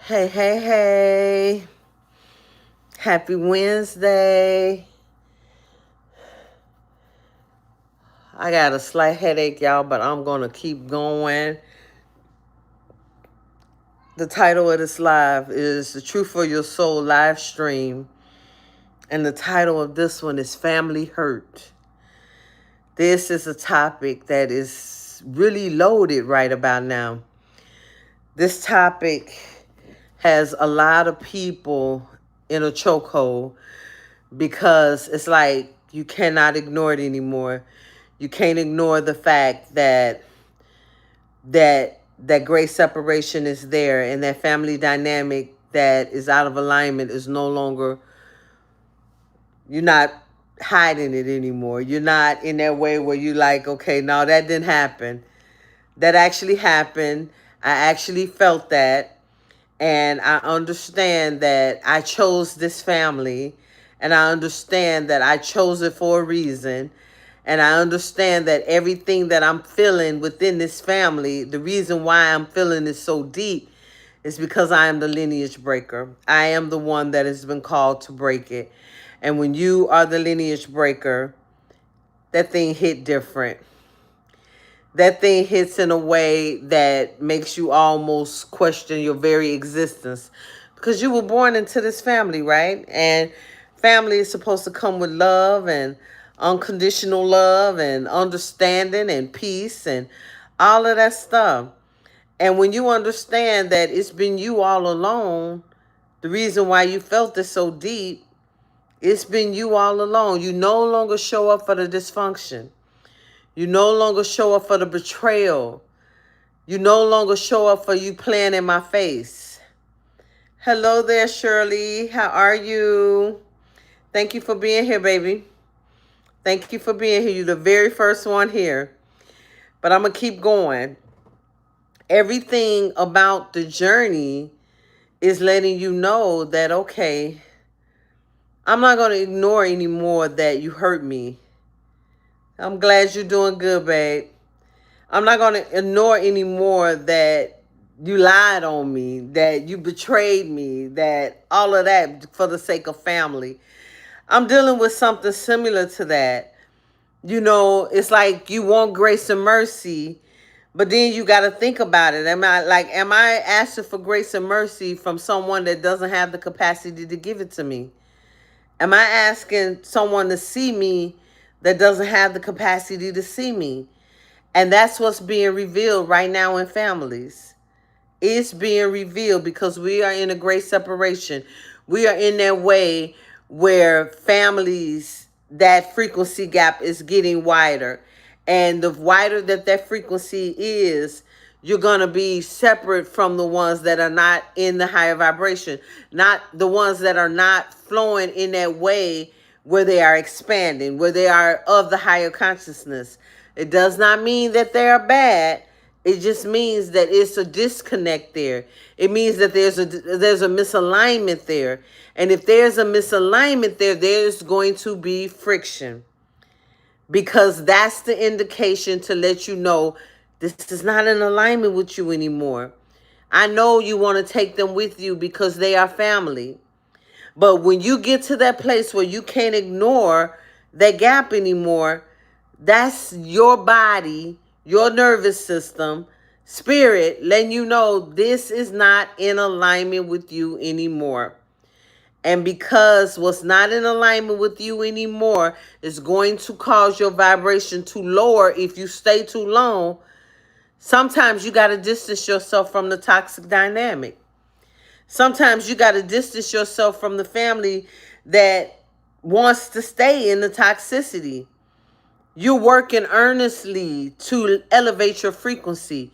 Hey, hey, hey. Happy Wednesday. I got a slight headache, y'all, but I'm going to keep going. The title of this live is The Truth for Your Soul live stream. And the title of this one is Family Hurt. This is a topic that is really loaded right about now. This topic has a lot of people in a chokehold because it's like you cannot ignore it anymore. You can't ignore the fact that great separation is there, and that family dynamic that is out of alignment is no longer, you're not hiding it anymore. You're not in that way where you like, okay, no, that didn't happen. That actually happened. I actually felt that. And I understand that I chose this family, and I understand that I chose it for a reason. And I understand that everything that I'm feeling within this family, the reason why I'm feeling it so deep is because I am the lineage breaker. I am the one that has been called to break it. And when you are the lineage breaker, that thing hit different. That thing hits in a way that makes you almost question your very existence, because you were born into this family, right? And family is supposed to come with love and unconditional love and understanding and peace and all of that stuff. And when you understand that it's been you all along, the reason why you felt this so deep, it's been you all along. You no longer show up for the dysfunction. You no longer show up for the betrayal. You no longer show up for you playing in my face. Hello there, Shirley. How are you? Thank you for being here, baby. Thank you for being here. You're the very first one here. But I'm going to keep going. Everything about the journey is letting you know that, okay, I'm not going to ignore anymore that you hurt me. I'm glad you're doing good, babe. I'm not going to ignore anymore that you lied on me, that you betrayed me, that all of that for the sake of family. I'm dealing with something similar to that. You know, it's like you want grace and mercy, but then you got to think about it. Am I asking for grace and mercy from someone that doesn't have the capacity to give it to me? Am I asking someone to see me that doesn't have the capacity to see me? And that's what's being revealed right now in families. It's being revealed because we are in a great separation. We are in that way where families, that frequency gap is getting wider. And the wider that frequency is, you're going to be separate from the ones that are not in the higher vibration, not the ones that are not flowing in that way where they are expanding, where they are of the higher consciousness. It does not mean that they are bad. It just means that it's a disconnect there. It means that there's a misalignment there. And if there's a misalignment there, there's going to be friction. Because that's the indication to let you know this is not in alignment with you anymore. I know you want to take them with you because they are family. But when you get to that place where you can't ignore that gap anymore, that's your body, your nervous system, spirit letting you know this is not in alignment with you anymore. And because what's not in alignment with you anymore is going to cause your vibration to lower if you stay too long, sometimes you got to distance yourself from the toxic dynamic. Sometimes you got to distance yourself from the family that wants to stay in the toxicity. You're working earnestly to elevate your frequency.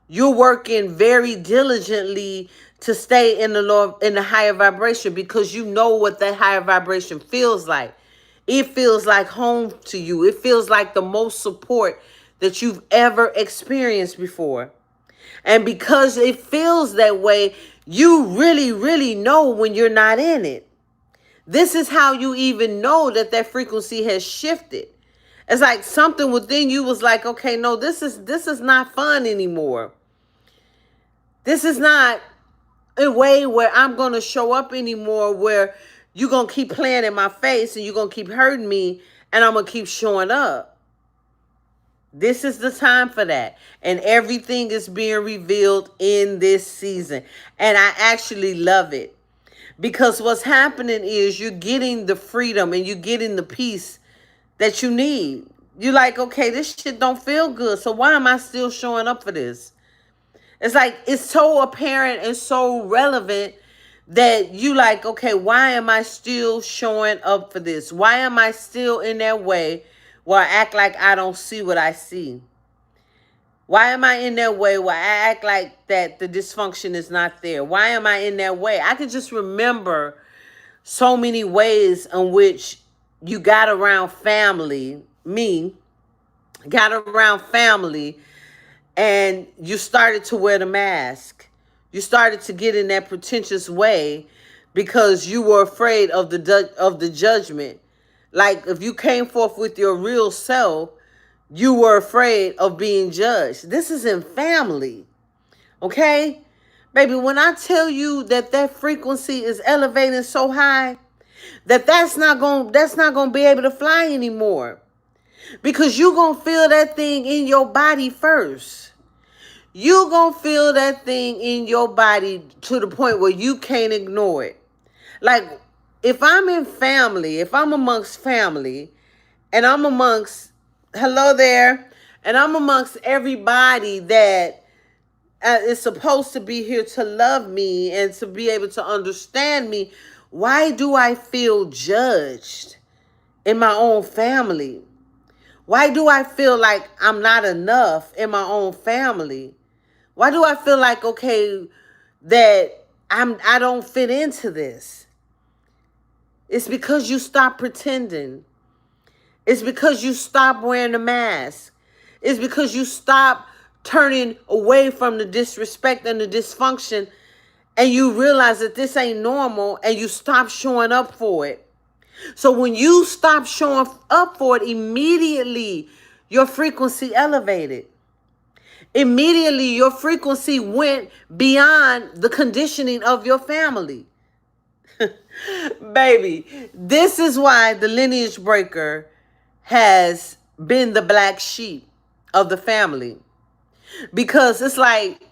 You're working very diligently to stay in the higher vibration because you know what that higher vibration feels like. It feels like home to you. It feels like the most support that you've ever experienced before. And because it feels that way, you really, really know when you're not in it. This is how you even know that frequency has shifted. It's like something within you was like, okay, no, this is not fun anymore. This is not a way where I'm going to show up anymore, where you're going to keep playing in my face and you're going to keep hurting me, and I'm going to keep showing up. This is the time for that. And everything is being revealed in this season. And I actually love it. Because what's happening is you're getting the freedom and you're getting the peace that you need. You're like, okay, this shit don't feel good. So why am I still showing up for this? It's like, it's so apparent and so relevant that you like, okay, why am I still showing up for this? Why am I still in that way where I act like I don't see what I see? Why am I in that way where I act like that the dysfunction is not there? Why am I in that way? I can just remember so many ways in which you got around family, me, got around family, and you started to wear the mask. You started to get in that pretentious way because you were afraid of the judgment. Like if you came forth with your real self, you were afraid of being judged. This is in family. Okay? Baby, when I tell you that that frequency is elevating so high that that's not going to be able to fly anymore. Because you're going to feel that thing in your body first. You're going to feel that thing in your body to the point where you can't ignore it. Like, if I'm in family, if I'm amongst family, and I'm amongst, hello there, and I'm amongst everybody that is supposed to be here to love me and to be able to understand me, why do I feel judged in my own family? Why do I feel like I'm not enough in my own family? Why do I feel like, okay, that I don't fit into this? It's because you stop pretending. It's because you stop wearing the mask. It's because you stop turning away from the disrespect and the dysfunction, and you realize that this ain't normal, and you stop showing up for it. So when you stop showing up for it, immediately your frequency elevated. Immediately your frequency went beyond the conditioning of your family. Baby, this is why the lineage breaker has been the black sheep of the family. Because it's like,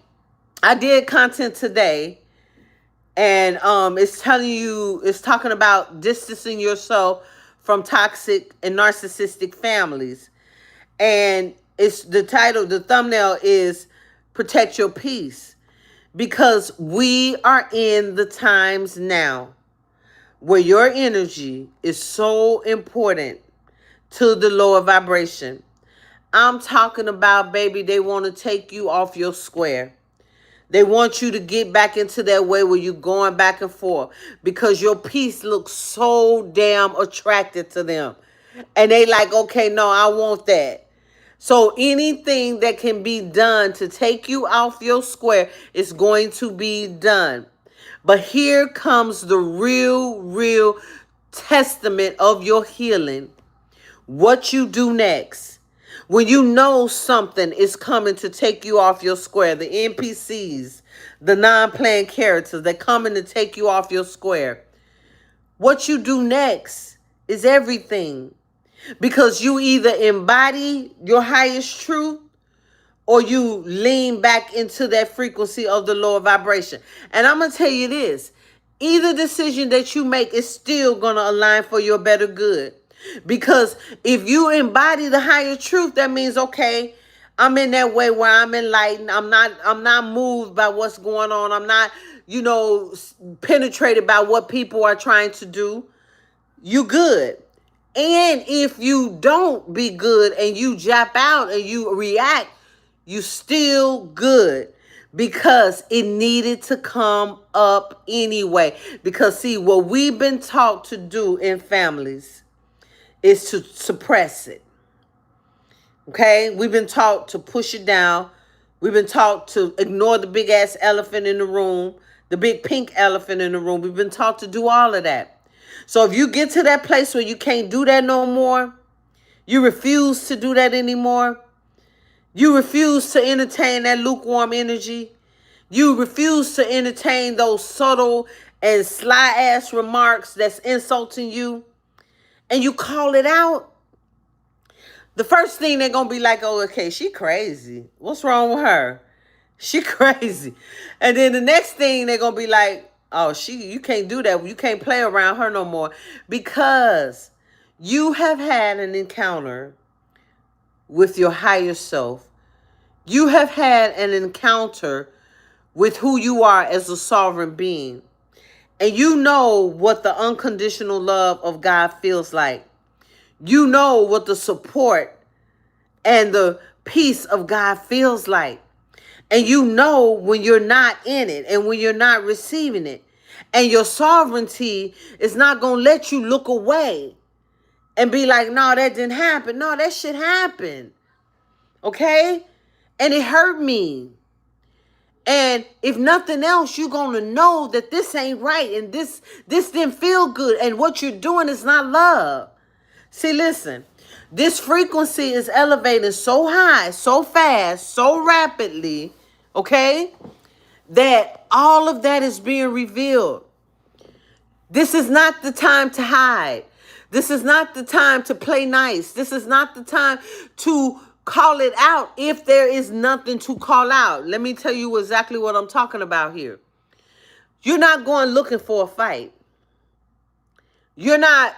I did content today, and it's talking about distancing yourself from toxic and narcissistic families. And it's the title, the thumbnail is Protect Your Peace. Because we are in the times now where your energy is so important to the lower vibration. I'm talking about, baby, they want to take you off your square. They want you to get back into that way where you're going back and forth because your peace looks so damn attractive to them. And they like, okay, no, I want that. So anything that can be done to take you off your square is going to be done. But here comes the real testament of your healing. What you do next. When you know something is coming to take you off your square, the NPCs, the non-playing characters that coming to take you off your square, what you do next is everything. Because you either embody your highest truth or you lean back into that frequency of the lower vibration. And I'm going to tell you this, either decision that you make is still going to align for your better good. Because if you embody the higher truth, that means, okay, I'm in that way where I'm enlightened. I'm not moved by what's going on. I'm not, penetrated by what people are trying to do. You good. And if you don't be good and you jap out and you react, you still good. Because it needed to come up anyway. Because see, what we've been taught to do in families is to suppress it. Okay? We've been taught to push it down. We've been taught to ignore the big ass elephant in the room, the big pink elephant in the room. We've been taught to do all of that. So if you get to that place where you can't do that no more, you refuse to do that anymore, you refuse to entertain that lukewarm energy, You refuse to entertain those subtle and sly ass remarks that's insulting you, and you call it out. The first thing they're gonna be like, oh, okay, she crazy. What's wrong with her? She crazy. And then the next thing they're gonna be like, oh, you can't do that. You can't play around her no more, because you have had an encounter with your higher self. You have had an encounter with who you are as a sovereign being. And you know what the unconditional love of God feels like. You know what the support and the peace of God feels like. And you know when you're not in it and when you're not receiving it. And your sovereignty is not going to let you look away and be like, no, that didn't happen. No, that shit happened. Okay? And it hurt me. And if nothing else, you're going to know that this ain't right. And this didn't feel good. And what you're doing is not love. See, listen. This frequency is elevating so high, so fast, so rapidly, okay, that all of that is being revealed. This is not the time to hide. This is not the time to play nice. This is not the time to call it out if there is nothing to call out. Let me tell you exactly what I'm talking about here. You're not going looking for a fight. You're not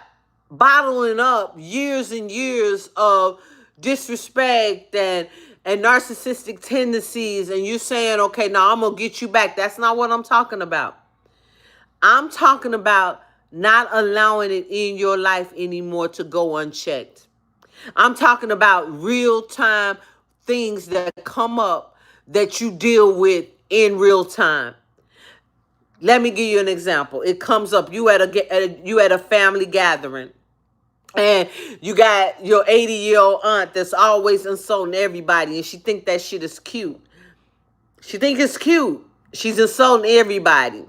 bottling up years and years of disrespect and narcissistic tendencies, and you're saying, okay, now I'm going to get you back. That's not what I'm talking about. I'm talking about not allowing it in your life anymore to go unchecked. I'm talking about real-time things that come up that you deal with in real time. Let me give you an example. It comes up. You at a family gathering, and you got your 80-year-old aunt that's always insulting everybody, and she think that shit is cute. She think it's cute. She's insulting everybody.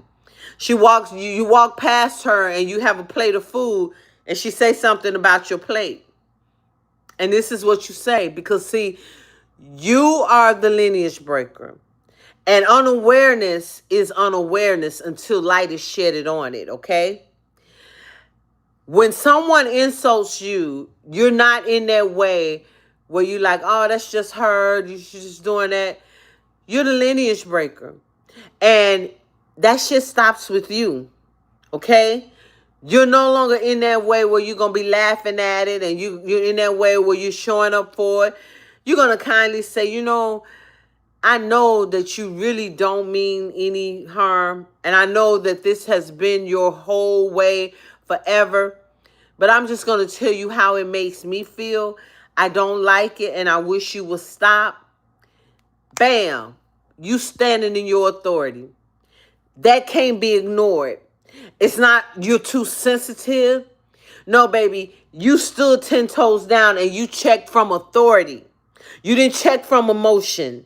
You walk past her, and you have a plate of food, and she say something about your plate. And this is what you say, because see, you are the lineage breaker. And unawareness is unawareness until light is shedded on it, okay? When someone insults you, you're not in that way where you're like, oh, that's just her. She's just doing that. You're the lineage breaker. And that shit stops with you, okay? You're no longer in that way where you're going to be laughing at it, and you're in that way where you're showing up for it. You're going to kindly say, you know, I know that you really don't mean any harm, and I know that this has been your whole way forever, but I'm just going to tell you how it makes me feel. I don't like it, and I wish you would stop. Bam. You standing in your authority. That can't be ignored. It's not you're too sensitive. No, baby, you stood 10 toes down and you checked from authority. You didn't check from emotion.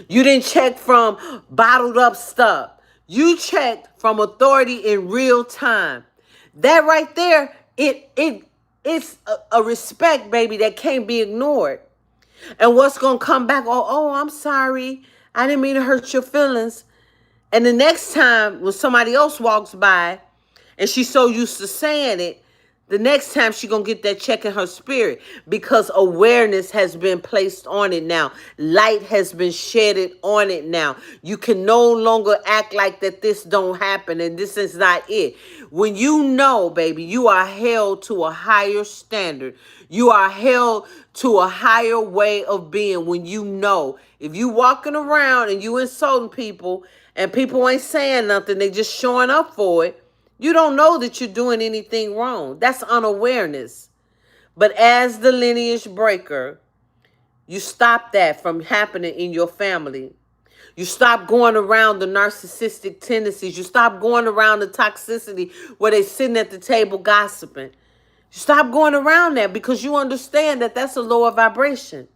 You didn't check from bottled up stuff. You checked from authority in real time. That right there, it's a respect, baby, that can't be ignored. And what's going to come back? Oh, I'm sorry. I didn't mean to hurt your feelings. And the next time when somebody else walks by and she's so used to saying it, the next time she's going to get that check in her spirit, because awareness has been placed on it now. Light has been shedded on it now. You can no longer act like that this don't happen and this is not it. When you know, baby, you are held to a higher standard. You are held to a higher way of being when you know. If you walking around and you insulting people and people ain't saying nothing, they just showing up for it, you don't know that you're doing anything wrong. That's unawareness. But as the lineage breaker, you stop that from happening in your family. You stop going around the narcissistic tendencies. You stop going around the toxicity where they're sitting at the table gossiping. You stop going around that because you understand that that's a lower vibration.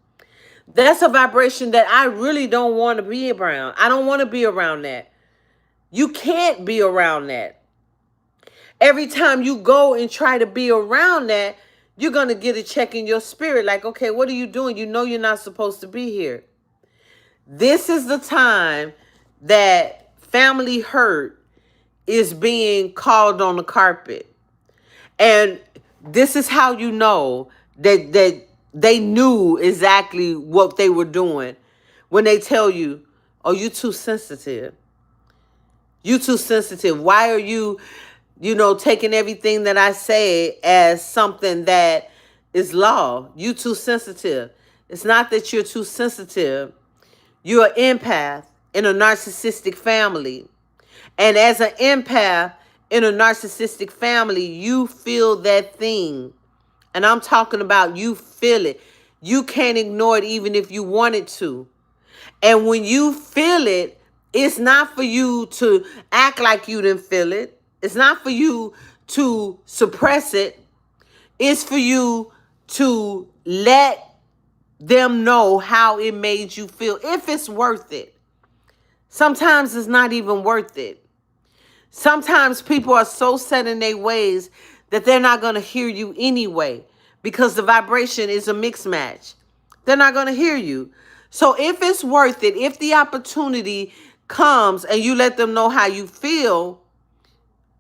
That's a vibration that I really don't want to be around. I don't want to be around that. You can't be around that. Every time you go and try to be around that, you're going to get a check in your spirit. Like, okay, what are you doing? You know you're not supposed to be here. This is the time that family hurt is being called on the carpet. And this is how you know that they knew exactly what they were doing when they tell you, oh, you too sensitive. You too sensitive. Why are you, taking everything that I say as something that is law? You too sensitive. It's not that you're too sensitive. You're an empath in a narcissistic family. And as an empath in a narcissistic family, you feel that thing. And I'm talking about you feel it. You can't ignore it even if you wanted to. And when you feel it, it's not for you to act like you didn't feel it. It's not for you to suppress it. It's for you to let them know how it made you feel, if it's worth it. Sometimes it's not even worth it. Sometimes people are so set in their ways that they're not going to hear you anyway because the vibration is a mixed match. They're not going to hear you. So if it's worth it, if the opportunity comes and you let them know how you feel,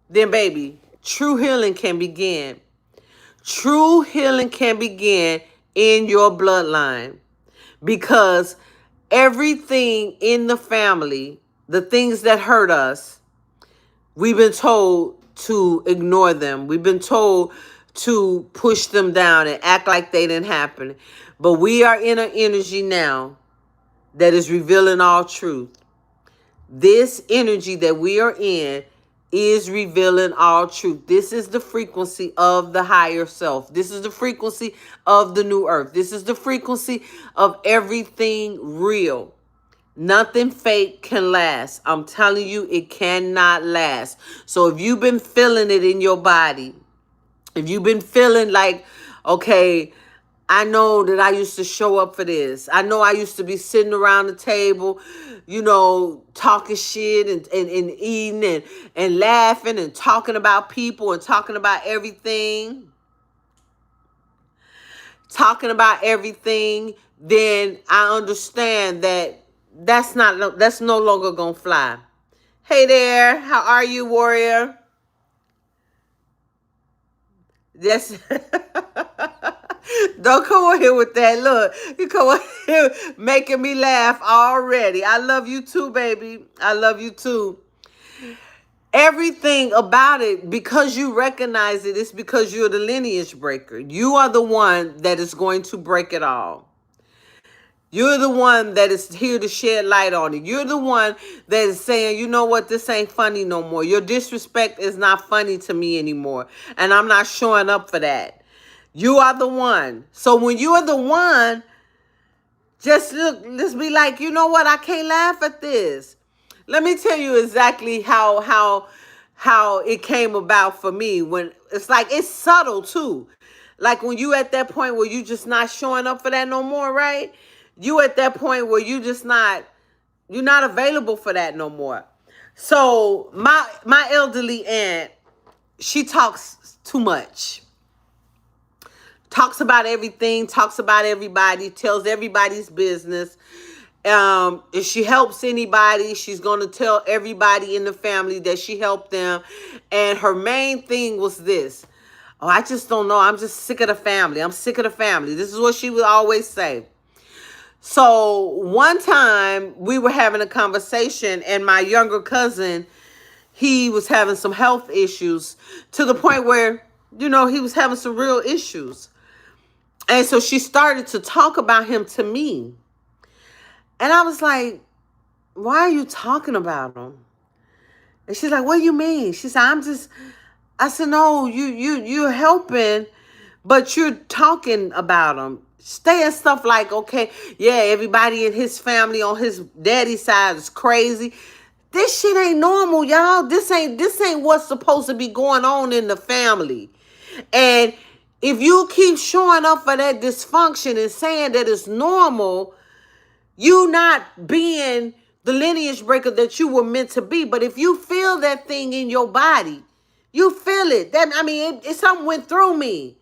then baby, true healing can begin. True healing can begin in your bloodline because everything in the family, the things that hurt us, we've been told to ignore them. We've been told to push them down and act like they didn't happen. But we are in an energy now that is revealing all truth. This energy that we are in is revealing all truth. This is the frequency of the higher self. This is the frequency of the new earth. This is the frequency of everything real. Nothing fake can last. I'm telling you, it cannot last. So if you've been feeling it in your body, if you've been feeling like, okay, I know that I used to show up for this. I know I used to be sitting around the table, talking shit and eating and laughing and talking about people and talking about everything. Then I understand that that's no longer gonna fly. Hey there, how are you, warrior? Yes. Don't come on here with that. Look, you come on here making me laugh already. I love you too, baby. I love you too. Everything about it, because you recognize it, it's because you're the lineage breaker. You are the one that is going to break it all. You're the one that is here to shed light on it. You're the one that is saying, you know what, this ain't funny no more. Your disrespect is not funny to me anymore. And I'm not showing up for that. You are the one. So when you are the one, just be like, you know what, I can't laugh at this. Let me tell you exactly how it came about for me. When it's like, it's subtle too. Like when you at that point where you just not showing up for that no more, right? You at that point where you're not available for that no more. So my elderly aunt, she talks too much. Talks about everything, talks about everybody, tells everybody's business. If she helps anybody, she's going to tell everybody in the family that she helped them. And her main thing was this. Oh, I just don't know. I'm just sick of the family. I'm sick of the family. This is what she would always say. So one time we were having a conversation and my younger cousin, he was having some health issues to the point where, he was having some real issues. And so she started to talk about him to me. And I was like, why are you talking about him? And she's like, what do you mean? She said, I said, no, you're helping, but you're talking about him. Saying stuff like, okay, yeah, everybody in his family on his daddy's side is crazy. This shit ain't normal, y'all. This ain't what's supposed to be going on in the family. And if you keep showing up for that dysfunction and saying that it's normal, you not being the lineage breaker that you were meant to be. But if you feel that thing in your body, you feel it. That, it's something went through me.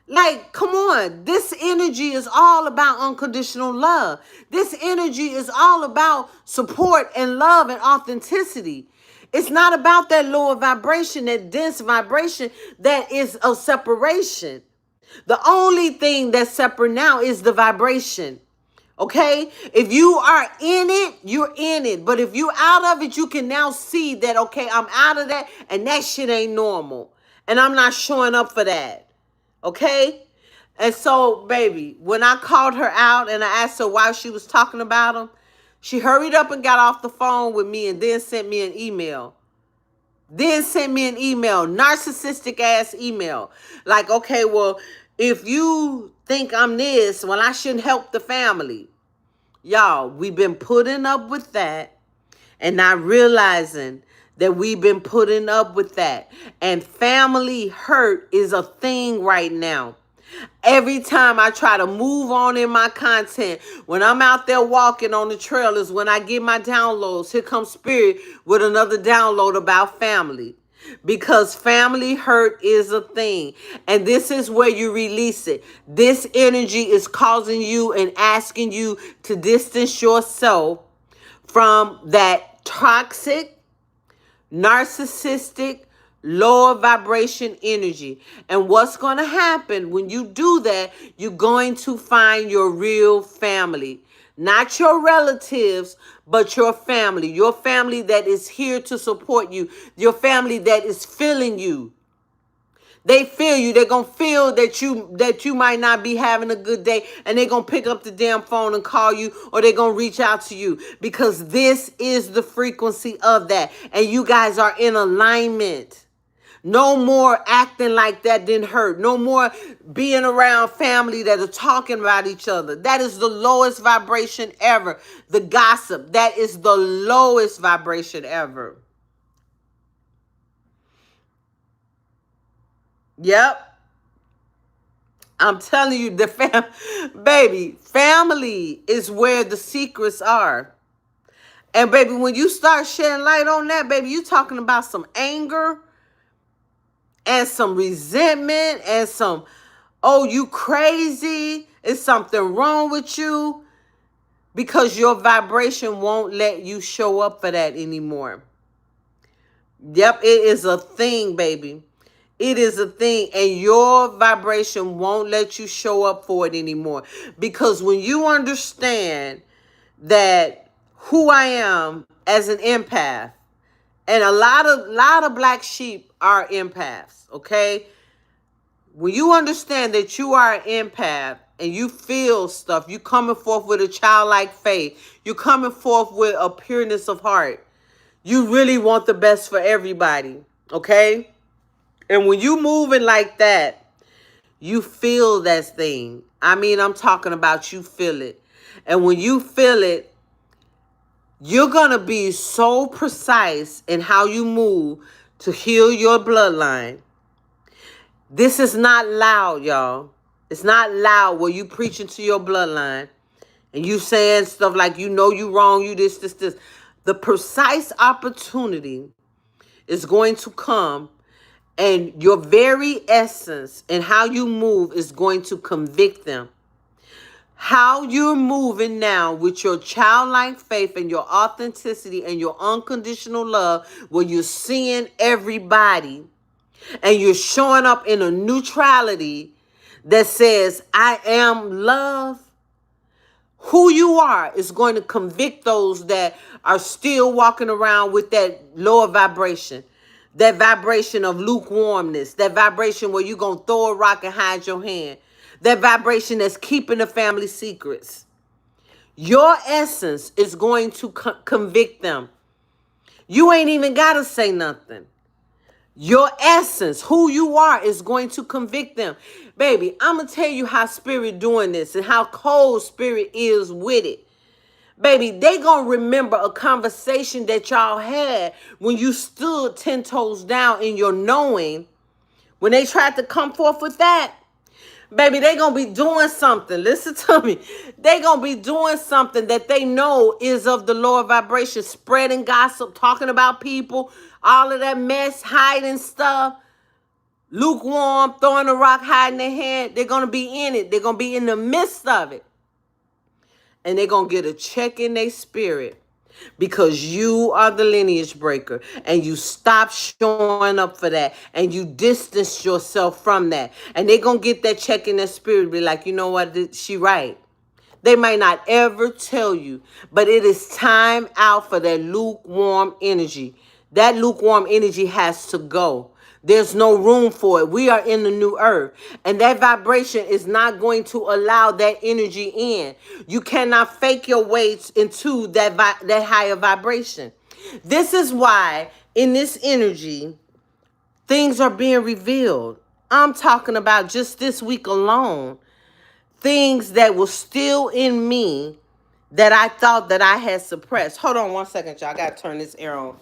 Like, come on. This energy is all about unconditional love. This energy is all about support and love and authenticity. It's not about that lower vibration, that dense vibration that is of separation. The only thing that's separate now is the vibration. Okay? If you are in it, you're in it. But if you out of it, you can now see that, okay, I'm out of that and that shit ain't normal. And I'm not showing up for that. Okay? And so, baby, when I called her out and I asked her why she was talking about him, she hurried up and got off the phone with me and then sent me an email. Narcissistic ass email. Like, okay, well, if you think I'm this, well, I shouldn't help the family. Y'all, we've been putting up with that and not realizing that we've been putting up with that. And family hurt is a thing right now. Every time I try to move on in my content, when I'm out there walking on the trail is when I get my downloads. Here comes Spirit with another download about family. Because family hurt is a thing. And this is where you release it. This energy is causing you and asking you to distance yourself from that toxic, narcissistic, lower vibration energy. And what's going to happen when you do that, you're going to find your real family. Not your relatives, but your family that is here to support you, your family that is feeling you. They feel you. They're going to feel that you might not be having a good day, and they're going to pick up the damn phone and call you, or they're going to reach out to you, because this is the frequency of that. And you guys are in alignment. No more acting like that didn't hurt. No more being around family that are talking about each other. That is the lowest vibration ever. The gossip, that is the lowest vibration ever. Yep. I'm telling you, baby, family is where the secrets are. And baby, when you start shedding light on that, baby, you talking about some anger and some resentment and some, oh, you crazy, is something wrong with you, because your vibration won't let you show up for that anymore. Yep, it is a thing, baby. It is a thing, and your vibration won't let you show up for it anymore. Because when you understand that who I am as an empath, and a lot of black sheep are empaths, okay? When you understand that you are an empath and you feel stuff, you coming forth with a childlike faith, you coming forth with a pureness of heart. You really want the best for everybody, okay? And when you moving like that, you feel that thing. I mean, I'm talking about you feel it. And when you feel it, you're going to be so precise in how you move to heal your bloodline. This is not loud, y'all. It's not loud where you preaching to your bloodline and you saying stuff like, you know you wrong, you this. The precise opportunity is going to come, and your very essence and how you move is going to convict them. How you're moving now with your childlike faith and your authenticity and your unconditional love, where you're seeing everybody and you're showing up in a neutrality that says, I am love. Who you are is going to convict those that are still walking around with that lower vibration. That vibration of lukewarmness. That vibration where you're going to throw a rock and hide your hand. That vibration that's keeping the family secrets. Your essence is going to convict them. You ain't even got to say nothing. Your essence, who you are, is going to convict them. Baby, I'm going to tell you how Spirit doing this and how cold Spirit is with it. Baby, they going to remember a conversation that y'all had when you stood 10 toes down in your knowing. When they tried to come forth with that, baby, they going to be doing something. Listen to me. They going to be doing something that they know is of the lower vibration, spreading gossip, talking about people, all of that mess, hiding stuff. lukewarm, throwing a rock, hiding their hand. They're going to be in it. They're going to be in the midst of it. And they're going to get a check in their spirit because you are the lineage breaker and you stop showing up for that and you distance yourself from that. And they're going to get that check in their spirit, be like, you know what, she right. They might not ever tell you, but it is time out for that lukewarm energy. That lukewarm energy has to go. There's no room for it. We are in the new earth, and that vibration is not going to allow that energy in. You cannot fake your way into that higher vibration. This is why in this energy, things are being revealed. I'm talking about just this week alone. Things that were still in me that I thought that I had suppressed. Hold on one second, y'all. I got to turn this air on.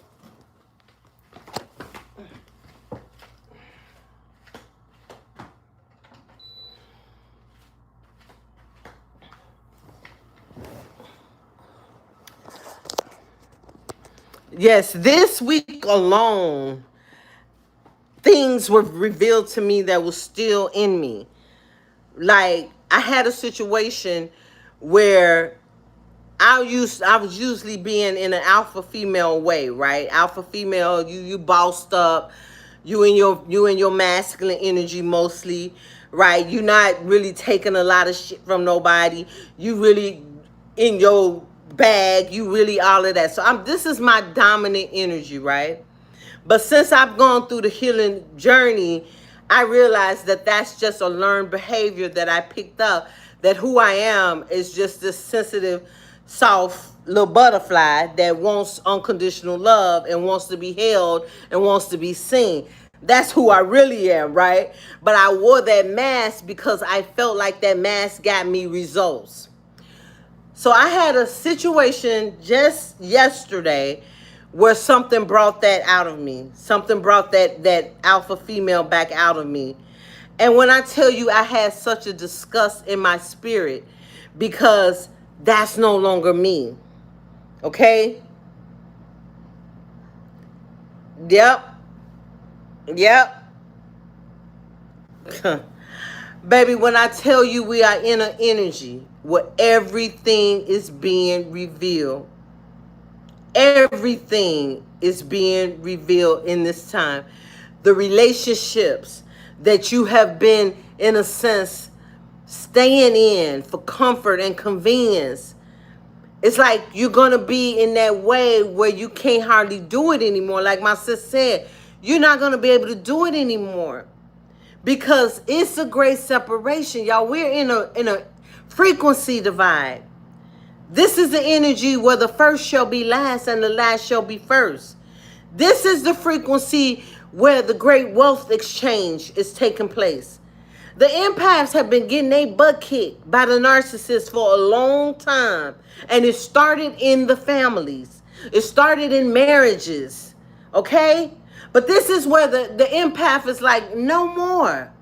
Yes, this week alone, things were revealed to me that was still in me. Like, I had a situation where I was usually being in an alpha female way, right? Alpha female, you bossed up, you in your masculine energy mostly, right? You're not really taking a lot of shit from nobody. You really in your bag, you really all of that. So this is my dominant energy, right? But since I've gone through the healing journey, I realized that that's just a learned behavior that I picked up, that who I am is just this sensitive, soft little butterfly that wants unconditional love and wants to be held and wants to be seen. That's who I really am, right? But I wore that mask because I felt like that mask got me results. So I had a situation just yesterday where something brought that out of me. Something brought that alpha female back out of me. And when I tell you I had such a disgust in my spirit because that's no longer me. Okay? Yep. Baby, when I tell you we are in an energy where everything is being revealed. Everything is being revealed in this time. The relationships that you have been, in a sense, staying in for comfort and convenience. It's like you're going to be in that way where you can't hardly do it anymore. Like my sis said, you're not going to be able to do it anymore. Because it's a great separation. Y'all, we're in a frequency divide. This is the energy where the first shall be last and the last shall be first. This is the frequency where the great wealth exchange is taking place. The empaths have been getting their butt kicked by the narcissists for a long time. And it started in the families. It started in marriages. Okay? But this is where the empath is like, no more.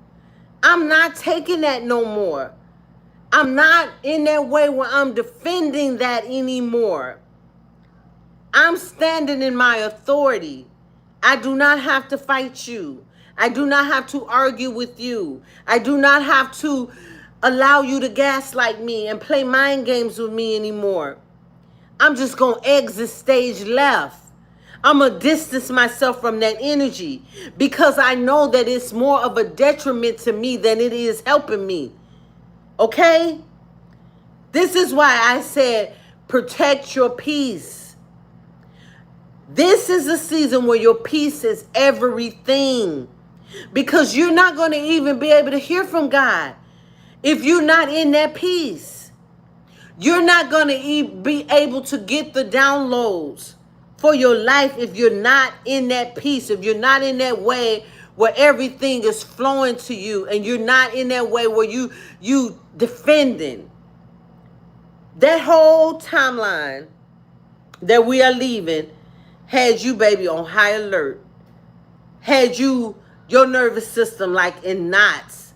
I'm not taking that no more. I'm not in that way where I'm defending that anymore. I'm standing in my authority. I do not have to fight you. I do not have to argue with you. I do not have to allow you to gaslight me and play mind games with me anymore. I'm just going to exit stage left. I'm going to distance myself from that energy because I know that it's more of a detriment to me than it is helping me. Okay? This is why I said protect your peace. This is a season where your peace is everything. Because you're not going to even be able to hear from God if you're not in that peace. You're not going to be able to get the downloads for your life if you're not in that peace, if you're not in that way where everything is flowing to you and you're not in that way where you defending. That whole timeline that we are leaving had you, baby, on high alert. Had you, your nervous system like in knots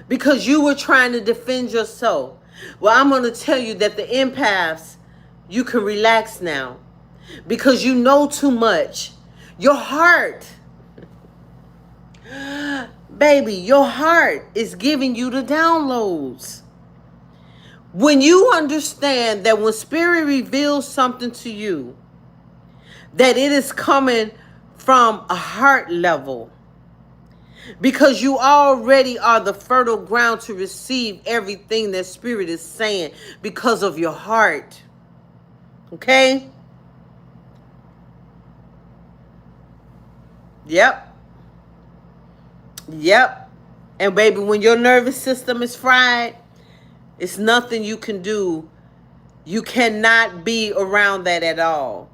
because you were trying to defend yourself. Well, I'm going to tell you that the empaths, you can relax now because you know too much. Your heart, Baby, your heart is giving you the downloads. When you understand that when spirit reveals something to you, that it is coming from a heart level, because you already are the fertile ground to receive everything that spirit is saying because of your heart. Okay? Yep. Yep. And baby, when your nervous system is fried, it's nothing you can do. You cannot be around that at all.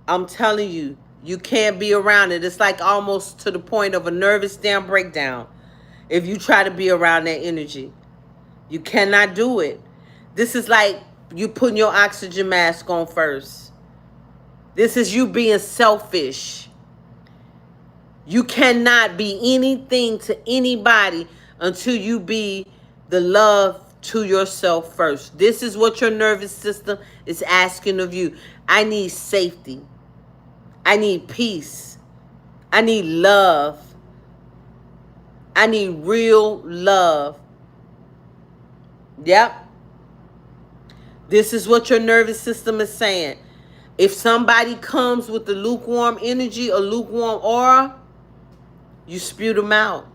I'm telling you, you can't be around it. It's like almost to the point of a nervous damn breakdown if you try to be around that energy. You cannot do it. This is like you putting your oxygen mask on first. This is you being selfish. You cannot be anything to anybody until you be the love to yourself first. This is what your nervous system is asking of you. I need safety. I need peace. I need love. I need real love. Yep. This is what your nervous system is saying. If somebody comes with the lukewarm energy or lukewarm aura, you spew them out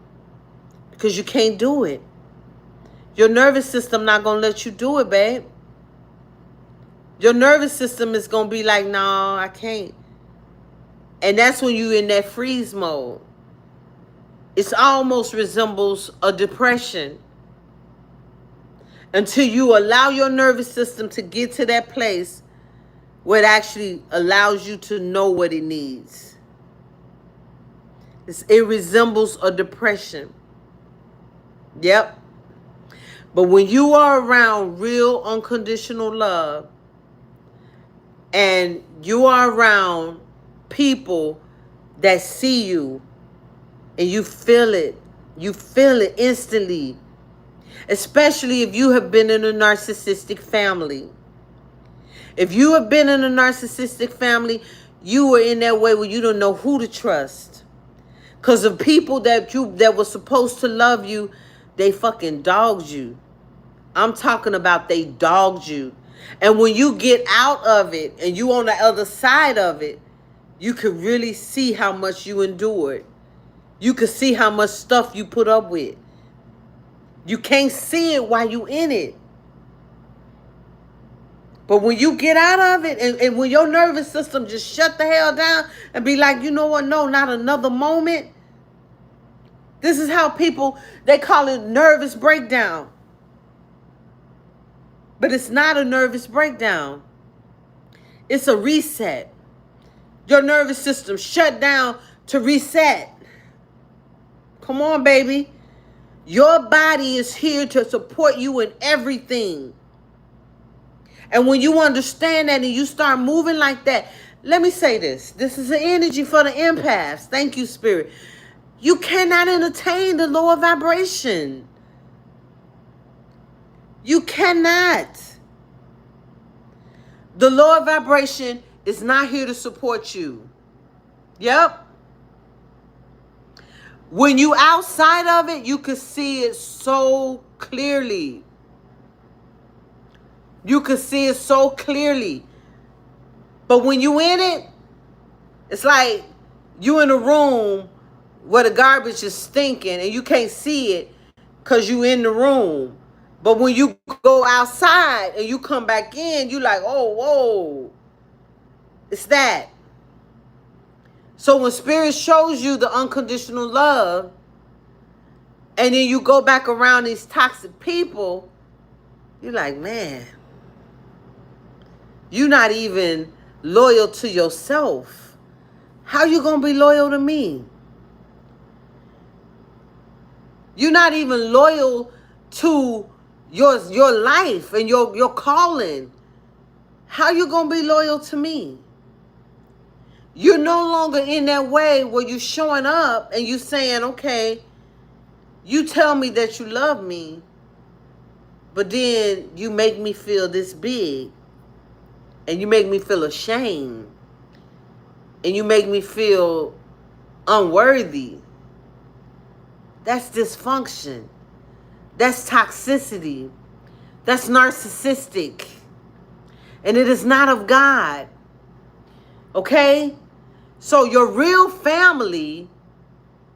because you can't do it. Your nervous system not going to let you do it, babe. Your nervous system is going to be like, no, I can't. And that's when you're in that freeze mode. It almost resembles a depression until you allow your nervous system to get to that place where it actually allows you to know what it needs. It resembles a depression. Yep. But when you are around real unconditional love and you are around people that see you and you feel it instantly, especially if you have been in a narcissistic family. If you have been in a narcissistic family, you were in that way where you don't know who to trust. Because the people that were supposed to love you, they fucking dogged you. I'm talking about they dogged you. And when you get out of it and you on the other side of it, you can really see how much you endured. You can see how much stuff you put up with. You can't see it while you in it. But when you get out of it and when your nervous system just shut the hell down and be like, you know what? No, not another moment. This is how people, they call it nervous breakdown. But it's not a nervous breakdown. It's a reset. Your nervous system shut down to reset. Come on, baby. Your body is here to support you in everything. And when you understand that and you start moving like that, let me say this. This is an energy for the empaths. Thank you, Spirit. You cannot entertain the lower vibration. You cannot. The lower vibration is not here to support you. Yep. When you outside of it, you can see it so clearly. You can see it so clearly. But when you in it, it's like you in a room where the garbage is stinking and you can't see it because you in the room. But when you go outside and you come back in, you like, oh, whoa. It's that. So when Spirit shows you the unconditional love, and then you go back around these toxic people, you're like, man, you're not even loyal to yourself. How you going to be loyal to me? You're not even loyal to your life and your calling. How you going to be loyal to me? You're no longer in that way where you're showing up and you saying, okay, you tell me that you love me, but then you make me feel this big. And you make me feel ashamed. And you make me feel unworthy. That's dysfunction. That's toxicity. That's narcissistic. And it is not of God. Okay? So your real family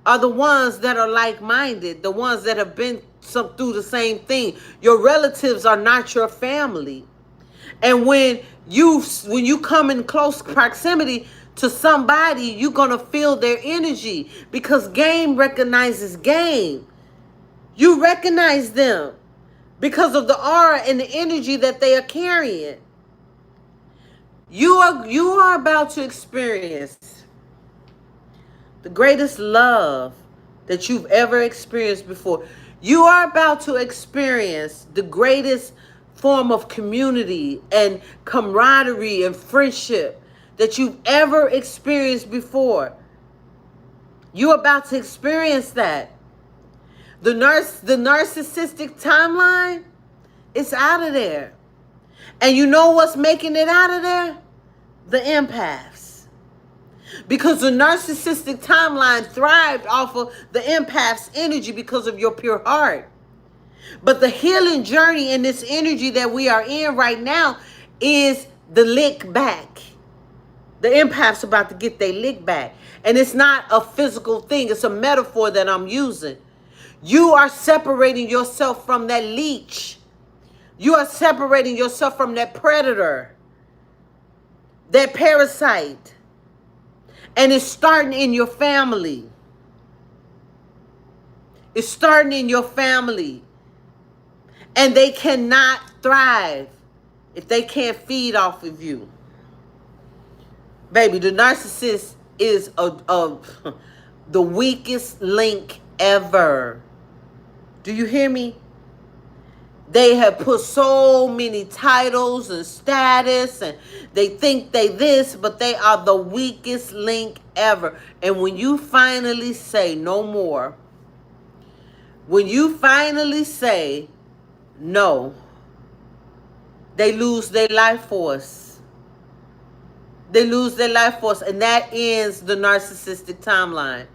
are the ones that are like-minded, the ones that have been through the same thing. Your relatives are not your family. And when you come in close proximity to somebody, you're going to feel their energy, because game recognizes game. You recognize them because of the aura and the energy that they are carrying. You are about to experience the greatest love that you've ever experienced before. You are about to experience the greatest form of community and camaraderie and friendship that you've ever experienced before. You're about to experience that. The narcissistic timeline, it's out of there. And you know what's making it out of there? The empaths. Because the narcissistic timeline thrived off of the empath's energy because of your pure heart. But the healing journey in this energy that we are in right now is the lick back. The empath's about to get their lick back. And it's not a physical thing. It's a metaphor that I'm using. You are separating yourself from that leech. You are separating yourself from that predator, that parasite. And it's starting in your family. It's starting in your family. And they cannot thrive if they can't feed off of you. Baby, the narcissist is the weakest link ever. Do you hear me? They have put so many titles and status, and they think they this, but they are the weakest link ever. And when you finally say no more, when you finally say no, they lose their life force. They lose their life force, and that ends the narcissistic timeline.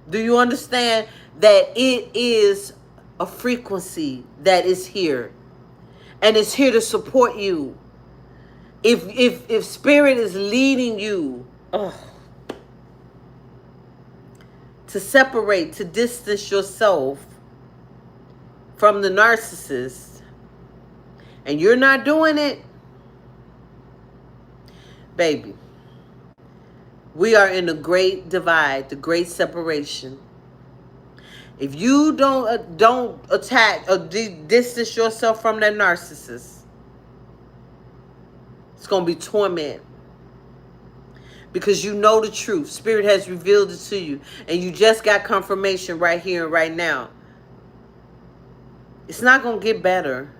Do you understand that it is a frequency that is here, and it's here to support you? If spirit is leading you to separate, to distance yourself from the narcissist, and you're not doing it, baby, we are in the great divide, the great separation. If you don't attack or distance yourself from that narcissist, it's going to be torment. Because you know the truth. Spirit has revealed it to you. And you just got confirmation right here and right now. It's not going to get better.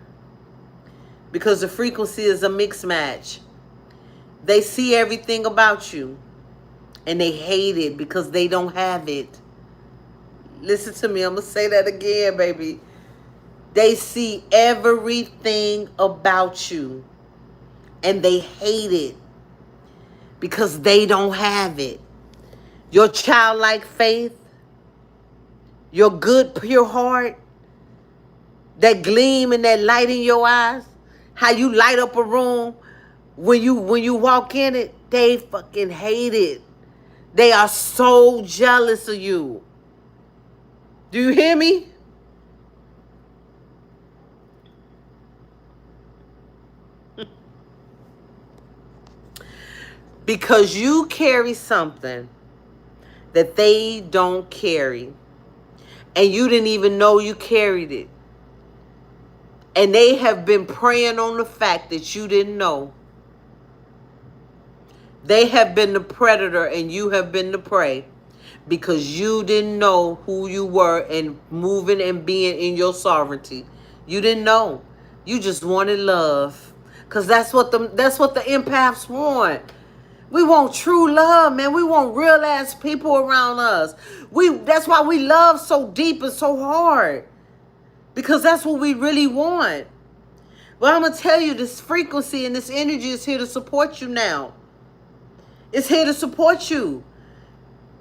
Because the frequency is a mixed match. They see everything about you. And they hate it because they don't have it. Listen to me. I'm going to say that again, baby. They see everything about you. And they hate it because they don't have it. Your childlike faith, your good, pure heart, that gleam and that light in your eyes, how you light up a room when you walk in it, they fucking hate it. They are so jealous of you. Do you hear me? Because you carry something that they don't carry. And you didn't even know you carried it. And they have been preying on the fact that you didn't know. They have been the predator and you have been the prey. Because you didn't know who you were and moving and being in your sovereignty. You didn't know. You just wanted love. Because that's what the empaths want. We want true love, man. We want real ass people around us. That's why we love so deep and so hard. Because that's what we really want. Well, I'm going to tell you, this frequency and this energy is here to support you now. It's here to support you.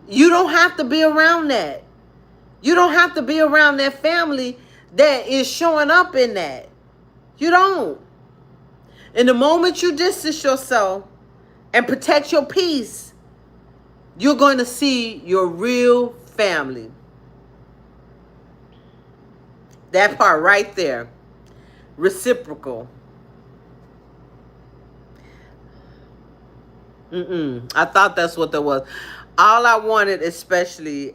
You don't have to be around that. You don't have to be around that family that is showing up in that. You don't. And the moment you distance yourself and protect your peace, you're going to see your real family. That part right there. Reciprocal. I thought that's what that was. All I wanted especially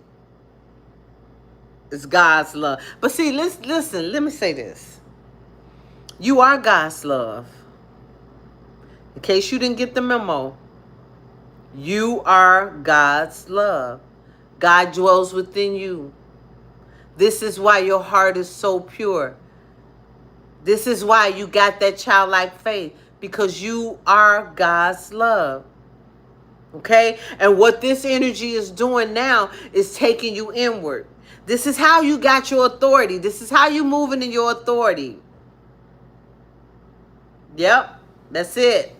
is God's love. But see, listen, let me say this. You are God's love. In case you didn't get the memo, you are God's love. God dwells within you. This is why your heart is so pure. This is why you got that childlike faith, because you are God's love. Okay? And what this energy is doing now is taking you inward. This is how you got your authority. This is how you moving in your authority. Yep. That's it.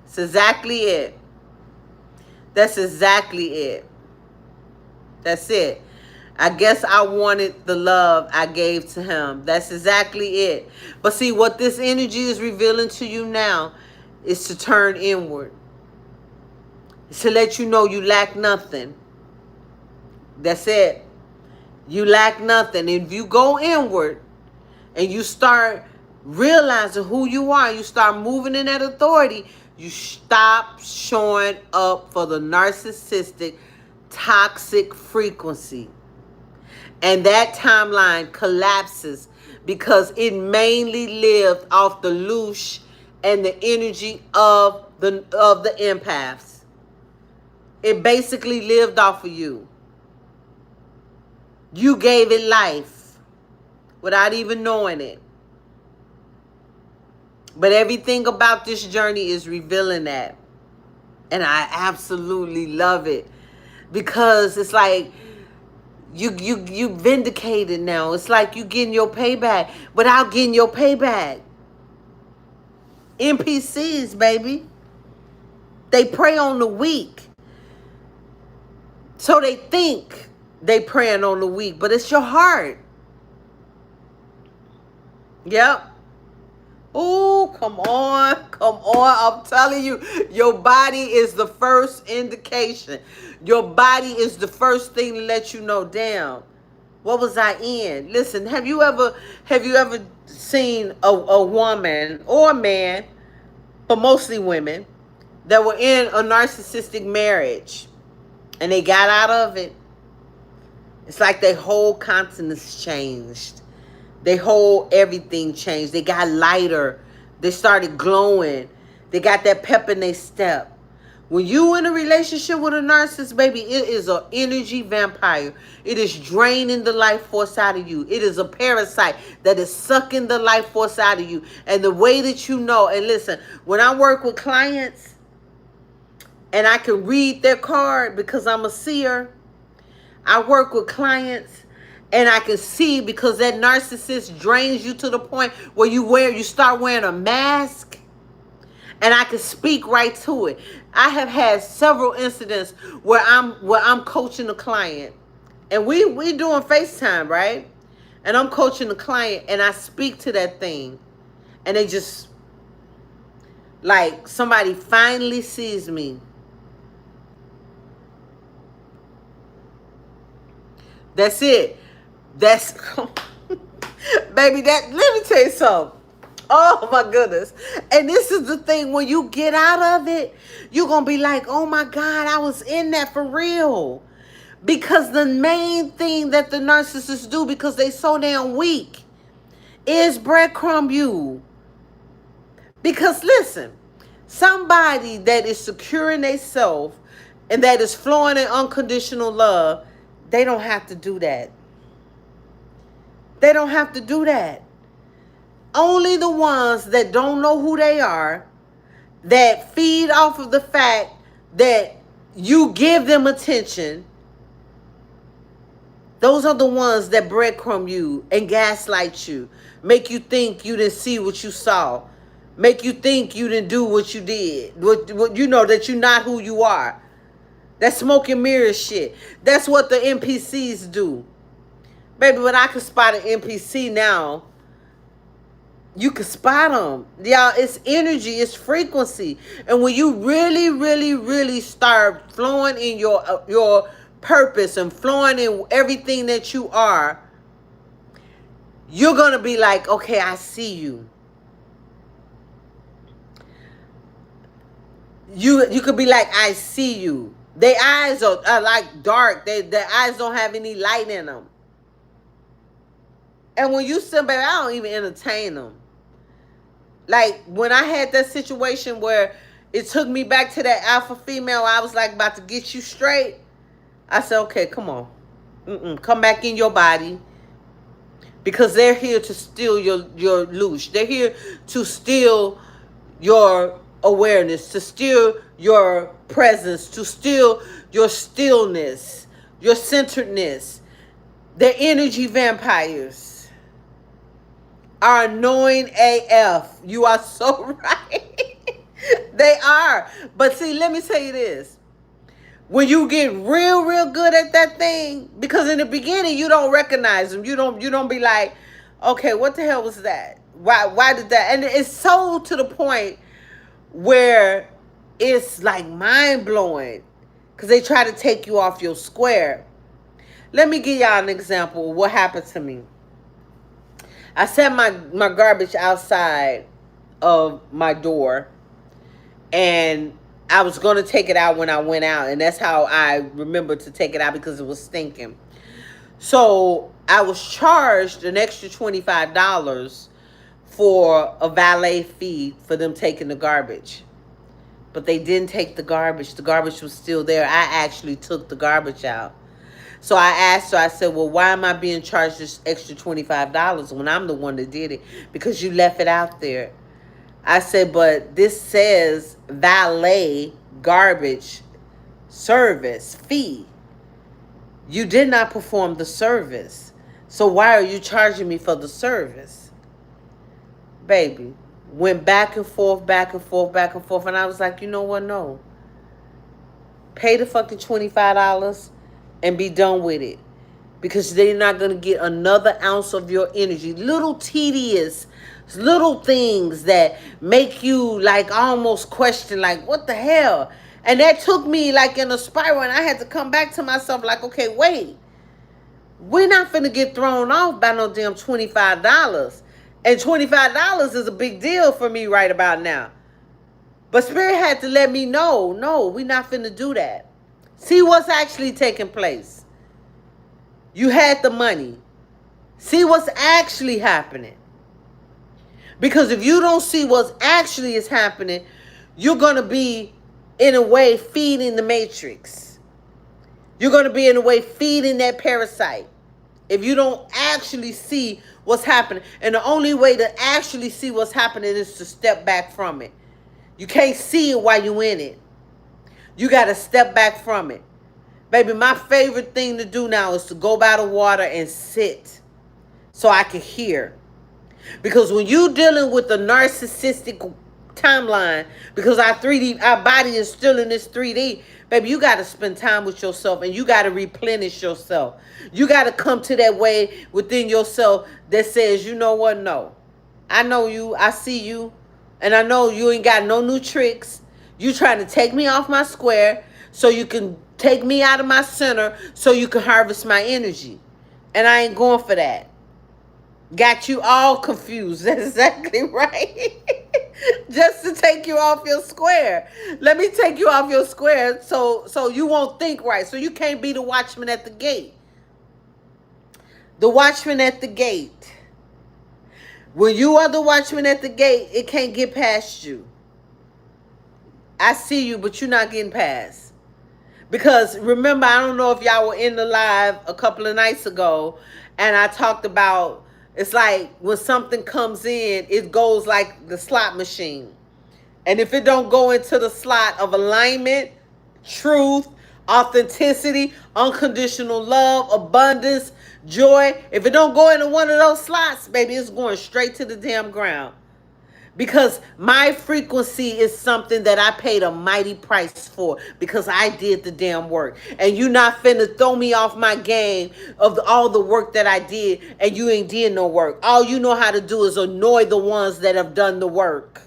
That's exactly it. That's exactly it. That's it. I guess I wanted the love I gave to him. That's exactly it. But see, what this energy is revealing to you now is to turn inward. It's to let you know you lack nothing. That's it. You lack nothing. If you go inward and you start realizing who you are, you start moving in that authority, you stop showing up for the narcissistic, toxic frequency. And that timeline collapses because it mainly lived off the loosh and the energy of the empaths. It basically lived off of you. You gave it life without even knowing it. But everything about this journey is revealing that. And I absolutely love it. Because it's like you vindicated now. It's like you getting your payback without getting your payback. NPCs, baby. They prey on the weak. So they think they preying on the weak, but it's your heart. Yep. Oh, come on. Come on. I'm telling you, your body is the first indication. Your body is the first thing to let you know, damn, what was I in? Listen, have you ever seen a woman or a man, but mostly women, that were in a narcissistic marriage and they got out of it? It's like their whole countenance changed. Their whole everything changed. They got lighter. They started glowing. They got that pep in their step. When you in a relationship with a narcissist, baby, it is an energy vampire. It is draining the life force out of you. It is a parasite that is sucking the life force out of you. And the way that you know, and listen, when I work with clients and I can read their card because I'm a seer, I work with clients and I can see, because that narcissist drains you to the point where you start wearing a mask, and I can speak right to it. I have had several incidents where I'm coaching a client, and we doing FaceTime, right? And I'm coaching the client and I speak to that thing, and they just, like, somebody finally sees me. That's it. That's baby, let me tell you something. Oh my goodness. And this is the thing, when you get out of it, you're gonna be like, oh my God, I was in that for real. Because the main thing that the narcissists do, because they so damn weak, is breadcrumb you. Because listen, somebody that is securing themselves and that is flowing in unconditional love, they don't have to do that. They don't have to do that. Only the ones that don't know who they are, that feed off of the fact that you give them attention, those are the ones that breadcrumb you and gaslight you, make you think you didn't see what you saw, make you think you didn't do what you did, what you know, that you're not who you are. That smoke and mirror shit. That's what the NPCs do. Baby, when I can spot an NPC now, you can spot them. Y'all, it's energy, it's frequency. And when you really, really, really start flowing in your purpose and flowing in everything that you are, you're going to be like, okay, I see you. You could be like, I see you. Their eyes are like dark. Their eyes don't have any light in them. And when you sit back, I don't even entertain them. Like, when I had that situation where it took me back to that alpha female, I was like about to get you straight. I said, okay, come on. Come back in your body. Because they're here to steal your loosh. They're here to steal your awareness, to steal your presence, to steal your stillness, your centeredness. They're energy vampires. Are annoying AF. You are so right. They are. But see, let me tell you this. When you get real good at that thing, because in the beginning you don't recognize them. You don't be like, okay, what the hell was that? Why did that? And it's so to the point where it's like mind blowing. Because they try to take you off your square. Let me give y'all an example of what happened to me. I set my garbage outside of my door, and I was going to take it out when I went out, and that's how I remembered to take it out, because it was stinking. So I was charged an extra $25 for a valet fee for them taking the garbage. But they didn't take the garbage. The garbage was still there. I actually took the garbage out. So I asked her, I said, well, why am I being charged this extra $25 when I'm the one that did it? Because you left it out there. I said, but this says valet garbage service fee. You did not perform the service. So why are you charging me for the service? Baby, went back and forth. And I was like, you know what? No. Pay the fucking $25. And be done with it. Because they're not going to get another ounce of your energy. Little tedious, little things that make you like almost question, like, what the hell? And that took me like in a spiral. And I had to come back to myself like, okay, wait. We're not finna get thrown off by no damn $25. And $25 is a big deal for me right about now. But Spirit had to let me know, no, we're not finna do that. See what's actually taking place. You had the money. See what's actually happening. Because if you don't see what's actually is happening, you're going to be, in a way, feeding the matrix. You're going to be, in a way, feeding that parasite. If you don't actually see what's happening. And the only way to actually see what's happening is to step back from it. You can't see it while you're in it. You got to step back from it. Baby, my favorite thing to do now is to go by the water and sit so I can hear. Because when you're dealing with the narcissistic timeline, because our body is still in this 3D, baby, you got to spend time with yourself and you got to replenish yourself. You got to come to that way within yourself that says, you know what? No. I know you. I see you. And I know you ain't got no new tricks. You trying to take me off my square so you can take me out of my center so you can harvest my energy. And I ain't going for that. Got you all confused. That's exactly right. Just to take you off your square. Let me take you off your square so you won't think right. So you can't be the watchman at the gate. The watchman at the gate. When you are the watchman at the gate, it can't get past you. I see you, but you're not getting past. Because remember, I don't know if y'all were in the live a couple of nights ago, and I talked about, it's like when something comes in, it goes like the slot machine. And if it don't go into the slot of alignment, truth, authenticity, unconditional love, abundance, joy, if it don't go into one of those slots, baby, it's going straight to the damn ground. Because my frequency is something that I paid a mighty price for because I did the damn work. And you not finna throw me off my game of all the work that I did and you ain't did no work. All you know how to do is annoy the ones that have done the work.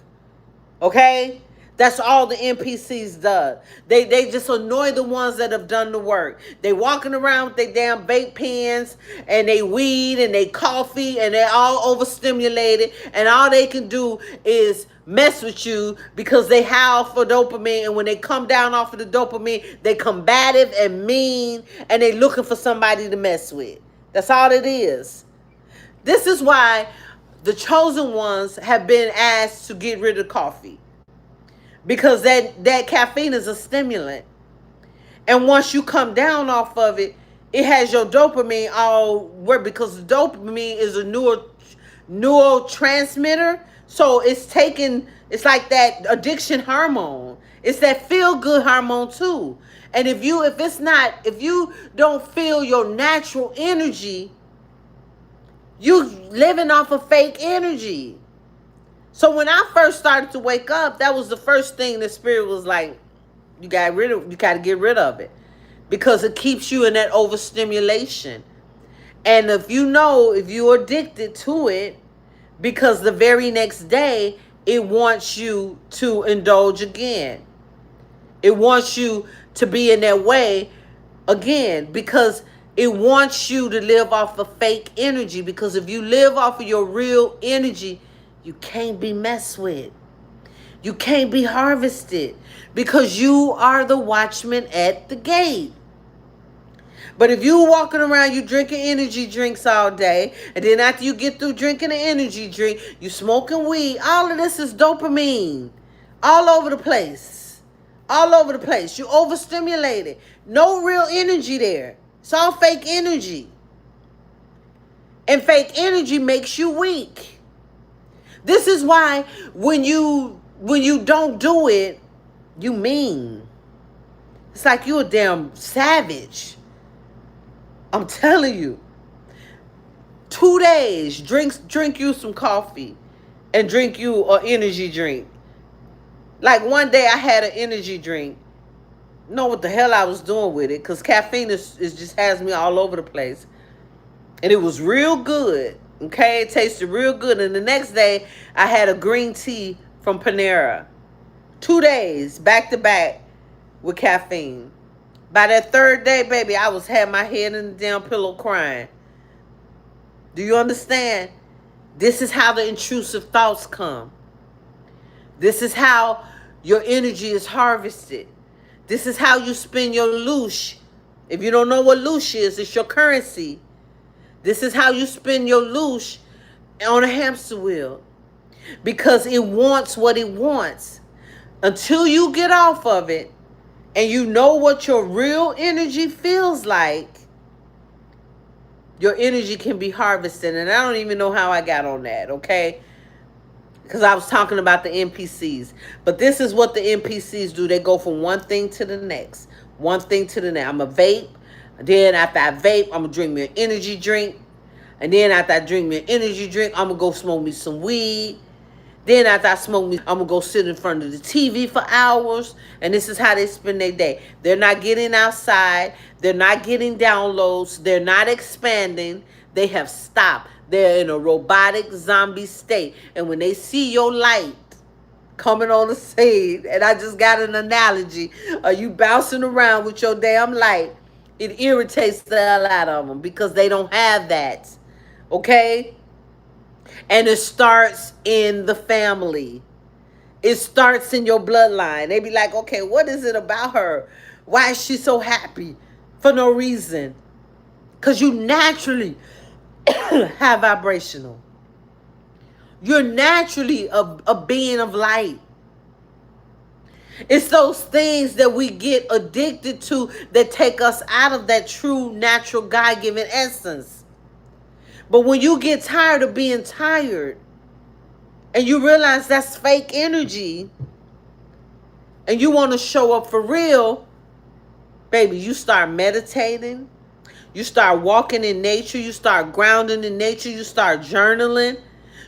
Okay? That's all the NPCs does. They just annoy the ones that have done the work. They walking around with their damn vape pens and they weed and they coffee and they're all overstimulated and all they can do is mess with you because they howl for dopamine, and when they come down off of the dopamine, they combative and mean and they looking for somebody to mess with. That's all it is. This is why the chosen ones have been asked to get rid of coffee. Because that caffeine is a stimulant. And once you come down off of it, it has your dopamine all where, because dopamine is a neurotransmitter. So it's like that addiction hormone. It's that feel good hormone too. And if you don't feel your natural energy, you living off of fake energy. So when I first started to wake up, that was the first thing the spirit was like, you got to get rid of it. Because it keeps you in that overstimulation. And if you're addicted to it, because the very next day, it wants you to indulge again. It wants you to be in that way again, because it wants you to live off of fake energy. Because if you live off of your real energy, you can't be messed with. You can't be harvested because you are the watchman at the gate. But if you walking around, you drinking energy drinks all day, and then after you get through drinking an energy drink, you smoking weed, all of this is dopamine. All over the place. All over the place. You overstimulated. No real energy there. It's all fake energy. And fake energy makes you weak. This is why when you don't do it, you mean. It's like you a damn savage. I'm telling you. 2 days, drink you some coffee and drink you an energy drink. Like one day I had an energy drink. Know what the hell I was doing with it, because caffeine is just has me all over the place. And it was real good. Okay, it tasted real good. And the next day, I had a green tea from Panera. 2 days, back to back, with caffeine. By that third day, baby, I had my head in the damn pillow crying. Do you understand? This is how the intrusive thoughts come. This is how your energy is harvested. This is how you spend your loosh. If you don't know what loosh is, it's your currency. This is how you spend your loosh on a hamster wheel. Because it wants what it wants. Until you get off of it and you know what your real energy feels like, your energy can be harvested. And I don't even know how I got on that, okay? Because I was talking about the NPCs. But this is what the NPCs do. They go from one thing to the next. One thing to the next. I'm a vape. Then after I vape, I'm going to drink me an energy drink. And then after I drink me an energy drink, I'm going to go smoke me some weed. Then after I smoke me, I'm going to go sit in front of the TV for hours. And this is how they spend their day. They're not getting outside. They're not getting downloads. They're not expanding. They have stopped. They're in a robotic zombie state. And when they see your light coming on the scene, and I just got an analogy, are you bouncing around with your damn light? It irritates the hell out of them because they don't have that. Okay? And it starts in the family. It starts in your bloodline. They be like, okay, what is it about her? Why is she so happy? For no reason. Because you naturally have vibrational. You're naturally a being of light. It's those things that we get addicted to that take us out of that true, natural, God-given essence. But when you get tired of being tired and you realize that's fake energy and you want to show up for real, baby, you start meditating. You start walking in nature. You start grounding in nature. You start journaling.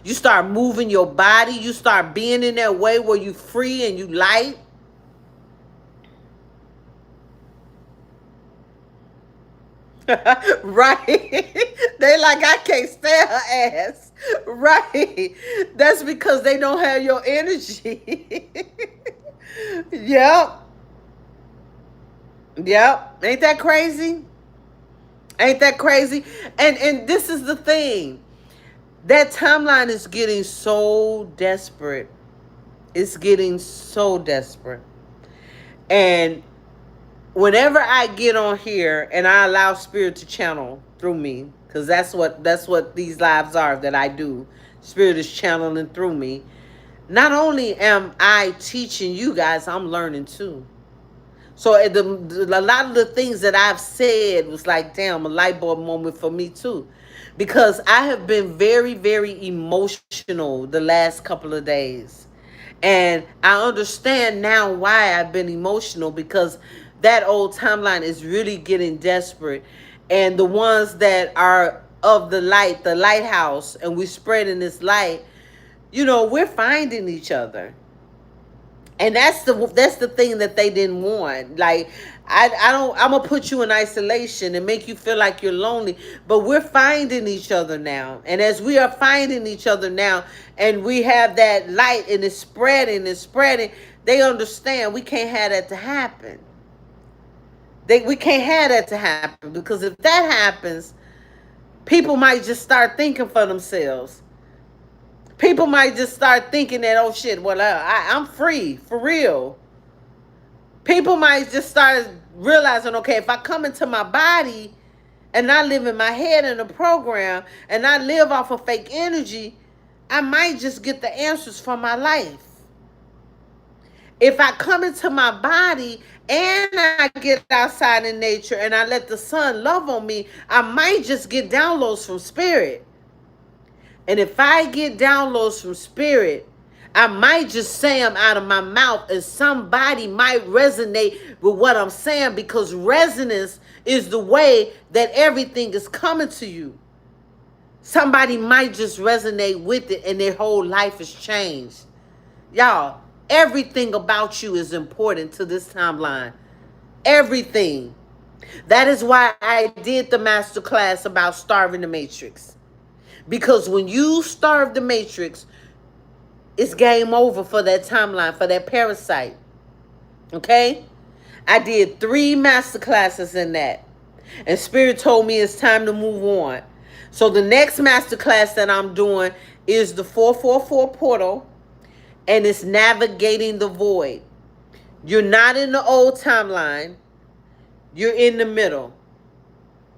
You start moving your body. You start being in that way where you free and you light. Right. They like, I can't stand her ass. Right. That's because they don't have your energy. Yep. Yep. Ain't that crazy? Ain't that crazy? And this is the thing. That timeline is getting so desperate. It's getting so desperate. And whenever I get on here and I allow spirit to channel through me, because that's what these lives are that I do. Spirit is channeling through me. Not only am I teaching you guys, I'm learning too. So a lot of the things that I've said was like, damn, a light bulb moment for me too. Because I have been very, very emotional the last couple of days. And I understand now why I've been emotional, because that old timeline is really getting desperate. And the ones that are of the light, the lighthouse, and we're spreading this light, we're finding each other. And that's the thing that they didn't want. Like, I'm gonna put you in isolation and make you feel like you're lonely, but we're finding each other now. And as we are finding each other now, and we have that light and it's spreading, they understand we can't have that to happen. We can't have that to happen, because if that happens, people might just start thinking for themselves. People might just start thinking that, oh shit, well, I'm free, for real. People might just start realizing, okay, if I come into my body and I live in my head in a program and I live off of fake energy, I might just get the answers for my life. If I come into my body and I get outside in nature and I let the sun love on me, I might just get downloads from spirit. And if I get downloads from spirit, I might just say them out of my mouth, and somebody might resonate with what I'm saying, because resonance is the way that everything is coming to you. Somebody might just resonate with it and their whole life is changed. Y'all, everything about you is important to this timeline. Everything. That is why I did the masterclass about starving the matrix. Because when you starve the matrix, it's game over for that timeline, for that parasite. Okay? I did 3 masterclasses in that. And Spirit told me it's time to move on. So the next masterclass that I'm doing is the 444 portal. And it's navigating the void. You're not in the old timeline. You're in the middle.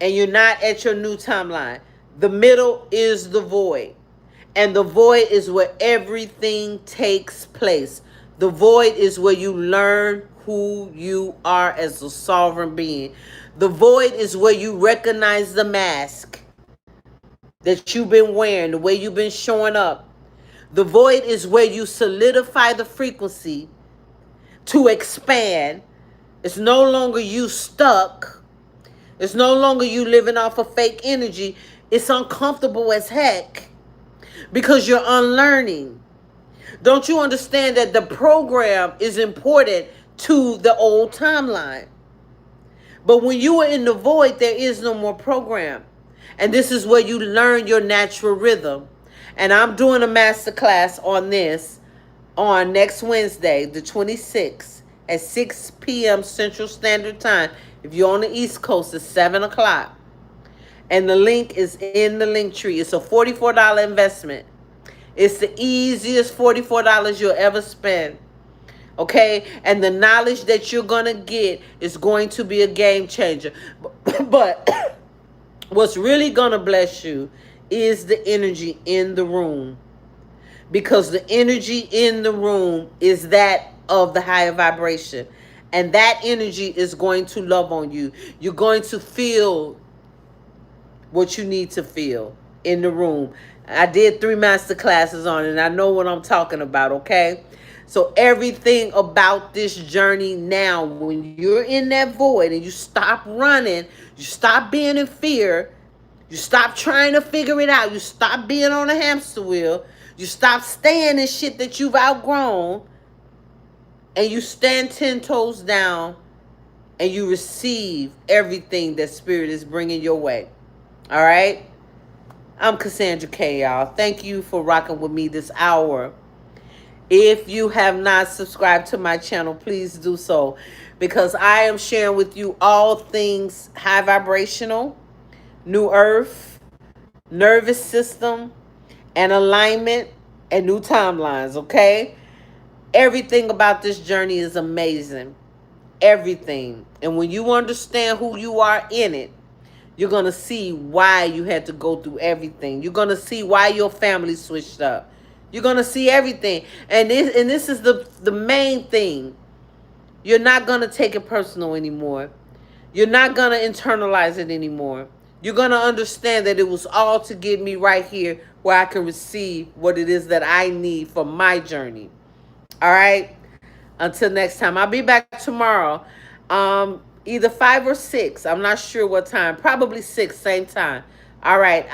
And you're not at your new timeline. The middle is the void. And the void is where everything takes place. The void is where you learn who you are as a sovereign being. The void is where you recognize the mask that you've been wearing, the way you've been showing up. The void is where you solidify the frequency to expand. It's no longer you stuck. It's no longer you living off of fake energy. It's uncomfortable as heck because you're unlearning. Don't you understand that the program is important to the old timeline? But when you are in the void, there is no more program. And this is where you learn your natural rhythm. And I'm doing a masterclass on this on next Wednesday, the 26th, at 6 p.m. Central Standard Time. If you're on the East Coast, it's 7 o'clock. And the link is in the link tree. It's a $44 investment. It's the easiest $44 you'll ever spend. Okay? And the knowledge that you're going to get is going to be a game changer. But what's really going to bless you is the energy in the room. Because the energy in the room is that of the higher vibration. And that energy is going to love on you. You're going to feel what you need to feel in the room. I did 3 master classes on it, and I know what I'm talking about, okay? So everything about this journey now, when you're in that void and you stop running, you stop being in fear, you stop trying to figure it out, you stop being on a hamster wheel, You stop staying in shit that you've outgrown, and you stand 10 toes down, and you receive everything that Spirit is bringing your way. All right? I'm Cassandra K, y'all. Thank you for rocking with me this hour. If you have not subscribed to my channel, please do so, because I am sharing with you all things high vibrational, new earth, nervous system, and alignment, and new timelines, okay? Everything about this journey is amazing. Everything. And when you understand who you are in it, you're going to see why you had to go through everything. You're going to see why your family switched up. You're going to see everything. And this is the main thing. You're not going to take it personal anymore. You're not going to internalize it anymore. You're going to understand that it was all to get me right here where I can receive what it is that I need for my journey. All right? Until next time. I'll be back tomorrow. Either 5 or 6. I'm not sure what time. Probably 6, same time. All right.